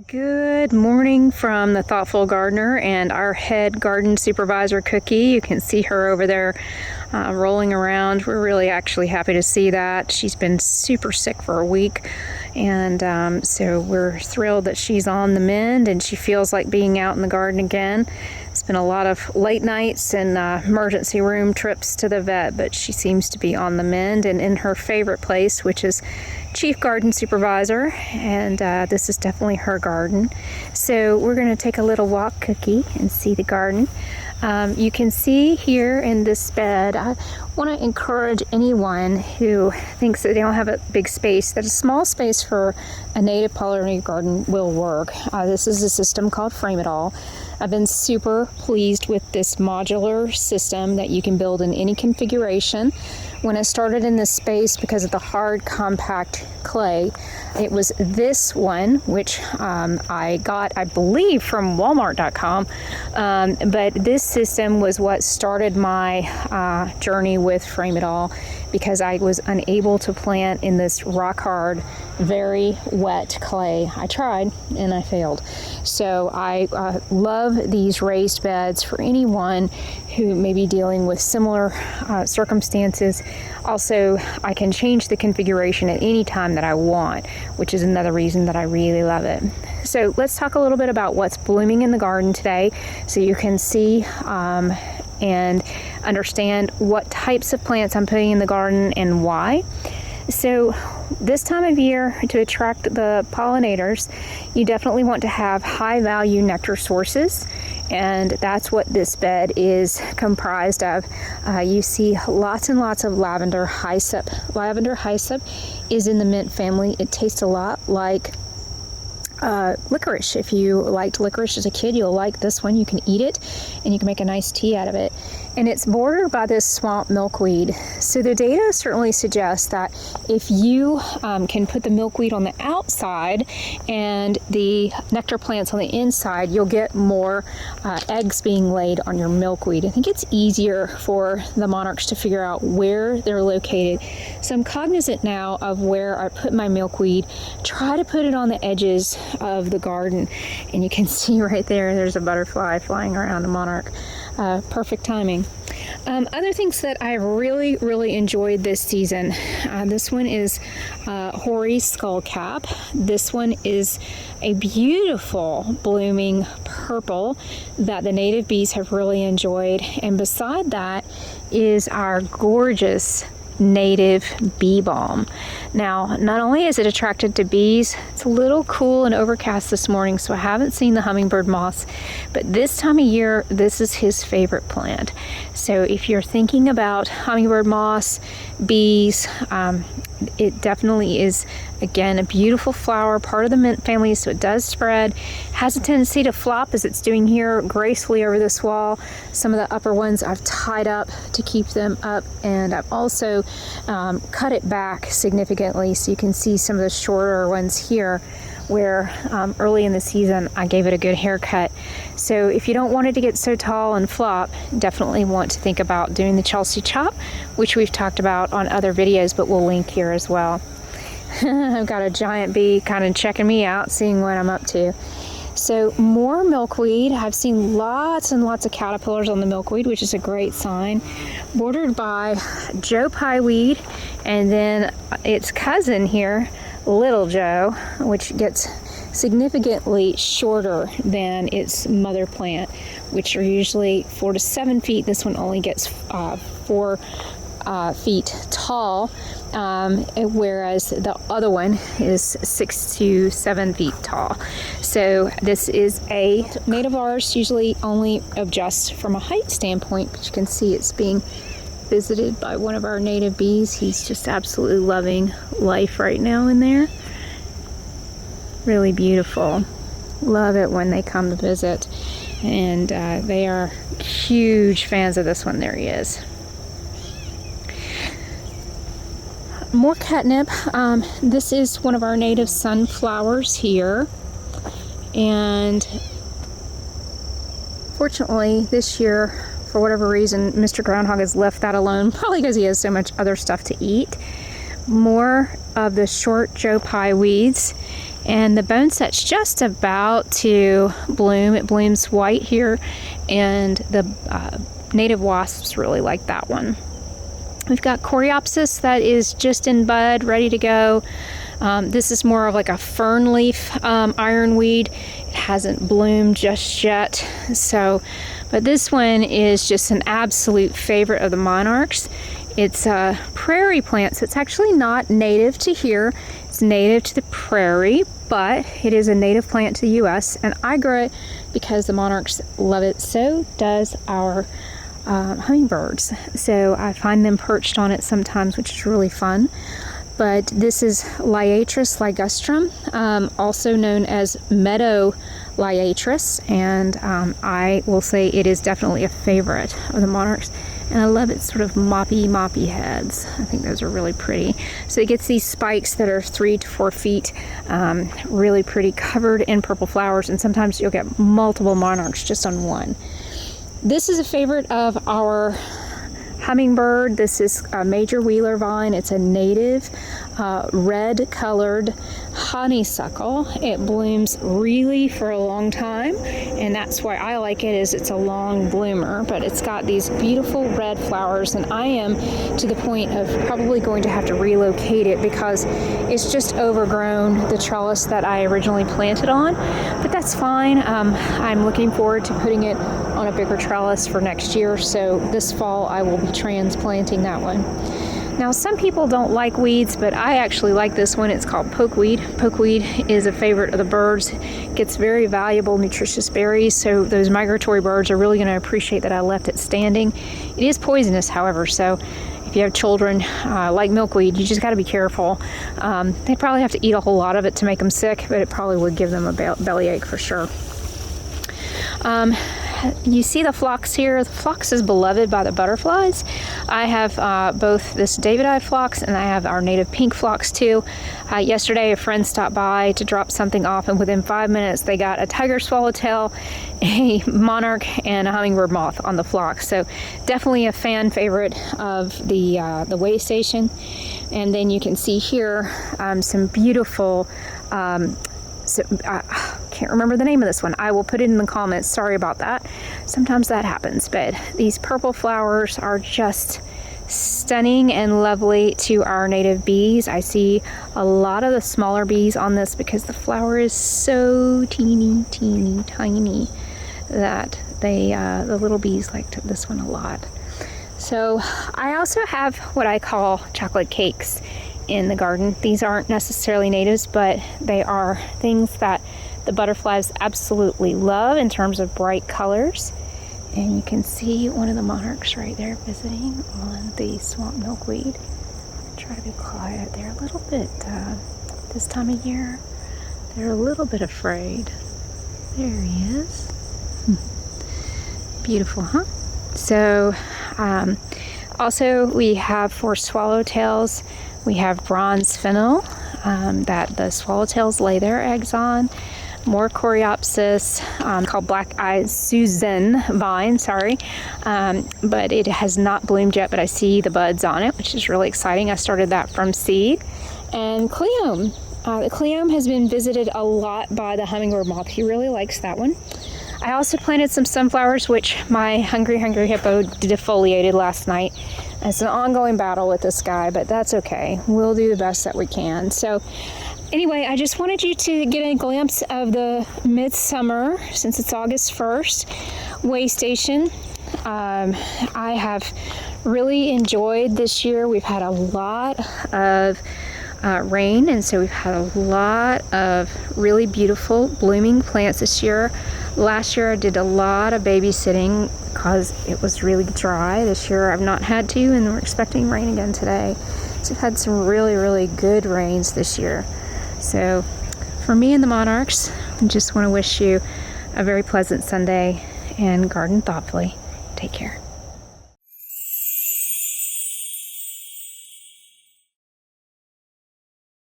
Good morning from the Thoughtful Gardener and our head garden supervisor, Cookie. You can see her over there rolling around. We're really actually happy to see that. She's been super sick for a week, and so we're thrilled that she's on the mend and she feels like being out in the garden again. It's been a lot of late nights and emergency room trips to the vet, but she seems to be on the mend and in her favorite place, which is Chief Garden Supervisor, and this is definitely her garden. So we're going to take a little walk, Cookie, and see the garden. You can see here in this bed, I want to encourage anyone who thinks that they don't have a big space, that a small space for a native pollinator garden will work. This is a system called Frame It All. I've been super pleased with this modular system that you can build in any configuration. When I started in this space, because of the hard, compact clay, it was this one, which I got, I believe, from Walmart.com. But this system was what started my journey with Frame It All, because I was unable to plant in this rock hard, very wet clay. I tried and I failed. So I love these raised beds for anyone who may be dealing with similar circumstances. Also, I can change the configuration at any time that I want, which is another reason that I really love it. So let's talk a little bit about what's blooming in the garden today, so you can see and understand what types of plants I'm putting in the garden and why. So this time of year, to attract the pollinators, you definitely want to have high value nectar sources, and that's what this bed is comprised of. You see lots and lots of lavender hyssop. Lavender hyssop is in the mint family. It tastes a lot like licorice. If you liked licorice as a kid, you'll like this one. You can eat it and you can make a nice tea out of it. And it's bordered by this swamp milkweed. So the data certainly suggests that if you can put the milkweed on the outside and the nectar plants on the inside, you'll get more eggs being laid on your milkweed. I think it's easier for the monarchs to figure out where they're located. So I'm cognizant now of where I put my milkweed. Try to put it on the edges of the garden. And you can see right there, there's a butterfly flying around a monarch. Perfect timing. Other things that I really enjoyed this season. This one is Hoary Skullcap. This one is a beautiful blooming purple that the native bees have really enjoyed. And beside that is our gorgeous native bee balm. Now, not only is it attracted to bees, it's a little cool and overcast this morning, so I haven't seen the hummingbird moths, but this time of year, this is his favorite plant. So if you're thinking about hummingbird moths, bees, it definitely is, again, a beautiful flower, part of the mint family, so it does spread. Has a tendency to flop, as it's doing here, gracefully over this wall. Some of the upper ones I've tied up to keep them up, and I've also cut it back significantly, so you can see some of the shorter ones here, where early in the season I gave it a good haircut. So if you don't want it to get so tall and flop, definitely want to think about doing the Chelsea chop, which we've talked about on other videos, but we'll link here as well. I've got a giant bee kind of checking me out, seeing what I'm up to. So more milkweed. I've seen lots and lots of caterpillars on the milkweed, which is a great sign. Bordered by Joe Pye weed, and then its cousin here, Little Joe, which gets significantly shorter than its mother plant, which are usually 4 to 7 feet. This one only gets 4 feet tall, whereas the other one is 6 to 7 feet tall. So this is a native ours, usually only adjusts from a height standpoint, but you can see it's being visited by one of our native bees. He's just absolutely loving life right now in there. Really beautiful. Love it when they come to visit, and they are huge fans of this one. There he is. More catnip. This is one of our native sunflowers here, and fortunately this year, for whatever reason, Mr. Groundhog has left that alone, probably because he has so much other stuff to eat. More of the short Joe Pye weeds, And the bone set's just about to bloom. It blooms white here, and the native wasps really like that one. We've got Coreopsis that is just in bud, ready to go. This is more of like a fern leaf ironweed. It hasn't bloomed just yet. So, but this one is just an absolute favorite of the monarchs. It's a prairie plant, so it's actually not native to here. It's native to the prairie, but it is a native plant to the US, and I grow it because the monarchs love it. So does our hummingbirds. So I find them perched on it sometimes, which is really fun. But this is Liatris ligustrum, also known as Meadow Liatris, and I will say it is definitely a favorite of the monarchs. And I love its sort of moppy heads. I think those are really pretty. So it gets these spikes that are 3 to 4 feet, really pretty, covered in purple flowers, and sometimes you'll get multiple monarchs just on one. This is a favorite of our hummingbird. This is a major wheeler vine. It's a native red colored honeysuckle. It blooms really for a long time, and that's why I like it, is it's a long bloomer, but it's got these beautiful red flowers, and I am to the point of probably going to have to relocate it because it's just overgrown the trellis that I originally planted on, but that's fine. I'm looking forward to putting it on a bigger trellis for next year, so this fall I will be transplanting that one. Now, some people don't like weeds, but I actually like this one. It's called pokeweed. Pokeweed is a favorite of the birds. It gets very valuable, nutritious berries, so those migratory birds are really going to appreciate that I left it standing. It is poisonous, however, so if you have children like milkweed, you just got to be careful. They probably have to eat a whole lot of it to make them sick, but it probably would give them a bellyache for sure. You see the phlox here. The phlox is beloved by the butterflies. I have both this Davidii phlox and I have our native pink phlox too. Yesterday a friend stopped by to drop something off, and within 5 minutes they got a tiger swallowtail, a monarch, and a hummingbird moth on the phlox. So definitely a fan favorite of the waystation. And then you can see here some beautiful can't remember the name of this one. I will put it in the comments. Sorry about that. Sometimes that happens, but these purple flowers are just stunning and lovely to our native bees. I see a lot of the smaller bees on this because the flower is so teeny tiny that the little bees like this one a lot. So I also have what I call chocolate cakes in the garden. These aren't necessarily natives, but they are things that the butterflies absolutely love in terms of bright colors. And you can see one of the monarchs right there visiting on the swamp milkweed. Try to be quiet. They're a little bit, this time of year, they're a little bit afraid. There he is. Beautiful, huh? So also we have for swallowtails, we have bronze fennel that the swallowtails lay their eggs on. More Coreopsis called black eyed Susan vine, but it has not bloomed yet, but I see the buds on it, which is really exciting. I started that from seed. And cleome. The cleome has been visited a lot by the hummingbird moth. He really likes that one. I also planted some sunflowers, which my hungry hippo defoliated last night. It's an ongoing battle with this guy, but that's okay. We'll do the best that we can. So anyway, I just wanted you to get a glimpse of the midsummer, since it's August 1st, waystation. I have really enjoyed this year. We've had a lot of rain, and so we've had a lot of really beautiful blooming plants this year. Last year I did a lot of babysitting because it was really dry. This year I've not had to, and we're expecting rain again today. So we've had some really good rains this year. So for me and the monarchs, I just want to wish you a very pleasant Sunday and garden thoughtfully. Take care.